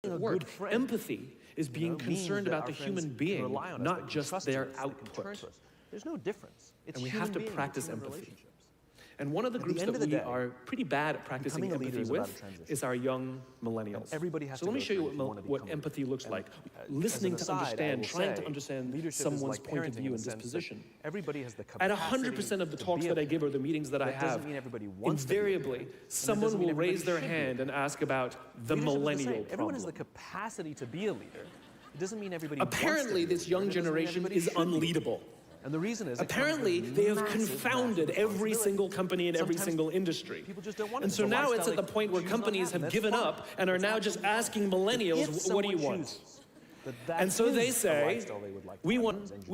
Word. Empathy is being concerned about the human being, not just their output. There's no difference. And we have to practice empathy. And one of the groups that we are pretty bad at practicing empathy with is our young millennials. So let me show you what empathy looks like. Listening to understand, trying to understand someone's point of view and disposition. At 100% of the talks that I give or the meetings that I have, invariably, someone will raise their hand and ask about the millennial problem. Everyone has the capacity to be a leader. It doesn't mean everybody Apparently, this young generation is unleadable. And the reason is, apparently, they have confounded every single company in every single industry. And so now it's at the point where companies have given up and are now just asking millennials, what do you want? And so they say, we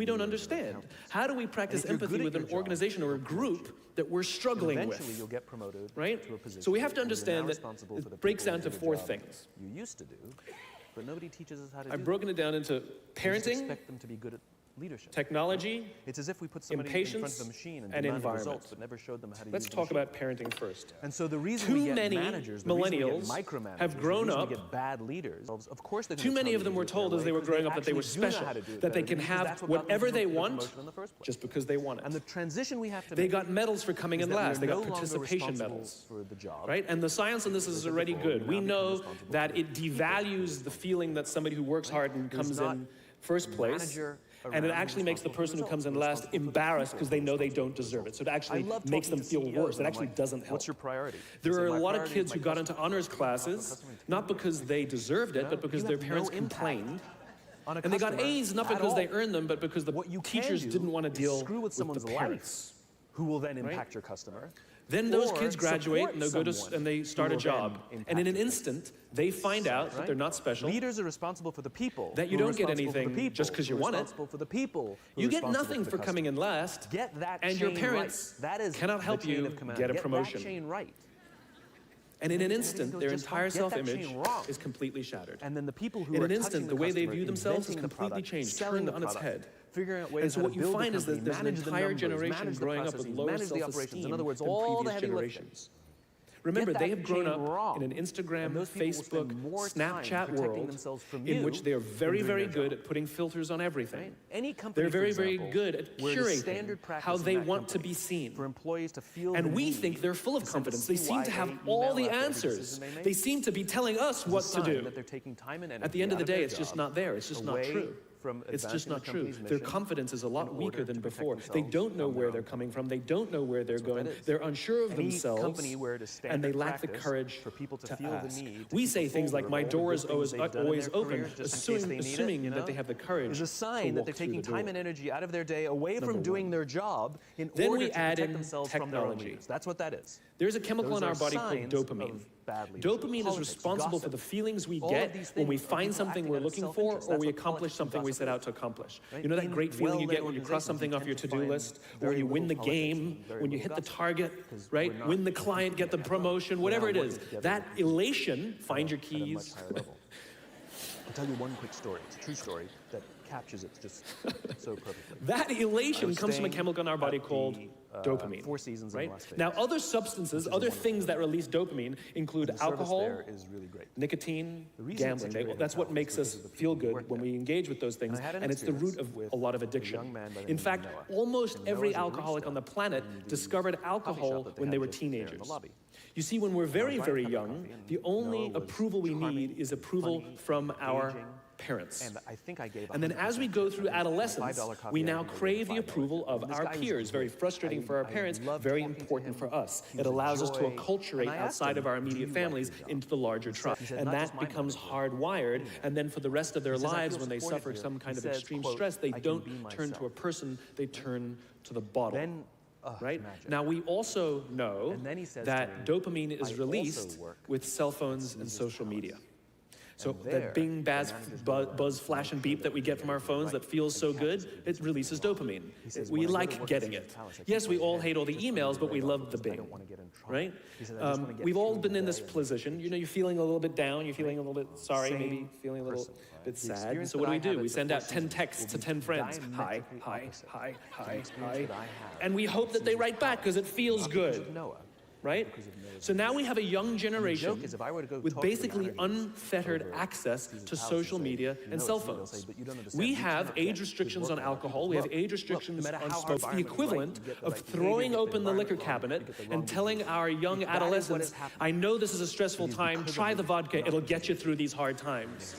don't understand. How do we practice empathy with an organization or a group that we're struggling with? Eventually, you'll get promoted, right? So we have to understand that it breaks down to 4 things. You used to do, but nobody teaches us how to do. I've broken it down into parenting, expect them to be good at leadership. Technology, it's as if we put somebody in front of the machine and demanded results, but never showed them how to Let's talk about parenting first. And so the reason we get managers, millennials have grown up, we get bad leaders. Of course, too many of them were told as they were growing up that they were special, that they can have whatever they want just because they want it. And the transition we have to they got medals for coming in last. They got participation medals, right? And the science on this is already good. We know that it devalues the feeling that somebody who works hard and comes in first place. And it actually makes the person who comes in last embarrassed because they know they don't deserve it. So it actually makes them feel worse. It actually doesn't help. What's your priority? There are a lot of kids who got into honors classes, not because they deserved it, but because their parents complained. And they got A's not because they earned them, but because the teachers didn't want to deal with someone's parents. Who will then impact your customer. Then those kids graduate and they start a job. And in an instant, they find out that they're not special. Leaders are responsible for the people. That you don't get anything just because you want it. For the people. You get nothing for coming in last. Get that and your parents cannot help you get a promotion. Get that chain right. And in an instant, their entire self-image is completely shattered. And then the people who in an instant, the way they view themselves is completely changed, turned on its head. And so what you find is that there's an entire generation growing up with lower self-esteem than previous generations. Remember, they have grown up in an Instagram, Facebook, Snapchat world in which they are very, very good at putting filters on everything. They're very, very good at curating how they want to be seen. And we think they're full of confidence. They seem to have all the answers. They seem to be telling us what to do. At the end of the day, it's just not there. It's just not true. It's just not true. Their confidence is a lot weaker than before. They don't know where they're coming from. They don't know where they're going. They're unsure of themselves, and they lack the courage to ask. We say things like, my door is always open, assuming that they have the courage is a sign that they're taking time and energy out of their day away from doing their job in order to protect themselves from their own leaders. That's what that is. There's a chemical in our body called dopamine. Dopamine is responsible for the feelings we get when we find something we're looking for or we accomplish something we set out to accomplish. You know that great feeling you get when you cross something off your to-do list, or when you win the game, when you hit the target, right? Win the client, get the promotion, whatever it is. That elation, find your keys. I'll tell you one quick story. It's a true story that captures it just so perfectly. That elation comes from a chemical in our body called dopamine. 4 Seasons right? in Las Vegas. Now, other substances, other things that release dopamine include alcohol, nicotine, gambling. That's what makes us feel good when we engage with those things, and it's the root of a lot of addiction. In fact, almost every alcoholic on the planet discovered alcohol when they were teenagers. You see, when we're very, very young, the only approval we need is approval from our parents. And then as we go through adolescence, we now crave the approval of our peers. Very frustrating for our parents, very important for us. It allows us to acculturate outside of our immediate families into the larger tribe. And that becomes hardwired. And then for the rest of their lives, when they suffer some kind of extreme stress, they don't turn to a person, they turn to the bottle. Right? Now, we also know that dopamine is released with cell phones and social media. So that bing, buzz, flash, and beep that we get from our phones that feels so good, it releases dopamine. We like getting it. Yes, we all hate all the emails, but we love the bing, right? We've all been in this position. You know, you're feeling a little bit down, you're feeling a little bit sorry, maybe feeling a little bit sad. And so what do? We send out 10 texts to 10 friends. Hi, hi, hi, hi, hi. And we hope that they write back because it feels good. right? So now we have a young generation with basically unfettered access to social media and cell phones. We have age restrictions on alcohol, we have age restrictions on smoke. It's the equivalent of throwing open the liquor cabinet and telling our young adolescents, I know this is a stressful time, try the vodka, it'll get you through these hard times.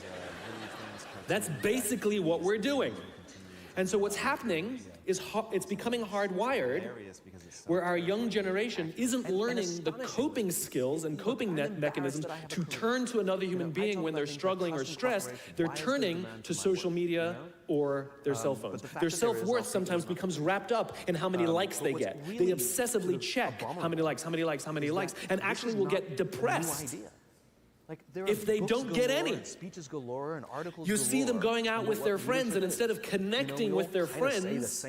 That's basically what we're doing. And so what's happening is it's becoming hardwired, where our young generation isn't learning the coping skills and coping mechanisms to turn to another human being when they're struggling or stressed. They're turning to social media or their cell phones. Their self-worth sometimes becomes wrapped up in how many likes they get. They obsessively check how many likes, and actually will get depressed if they don't get any. You see them going out with their friends, and instead of connecting with their friends,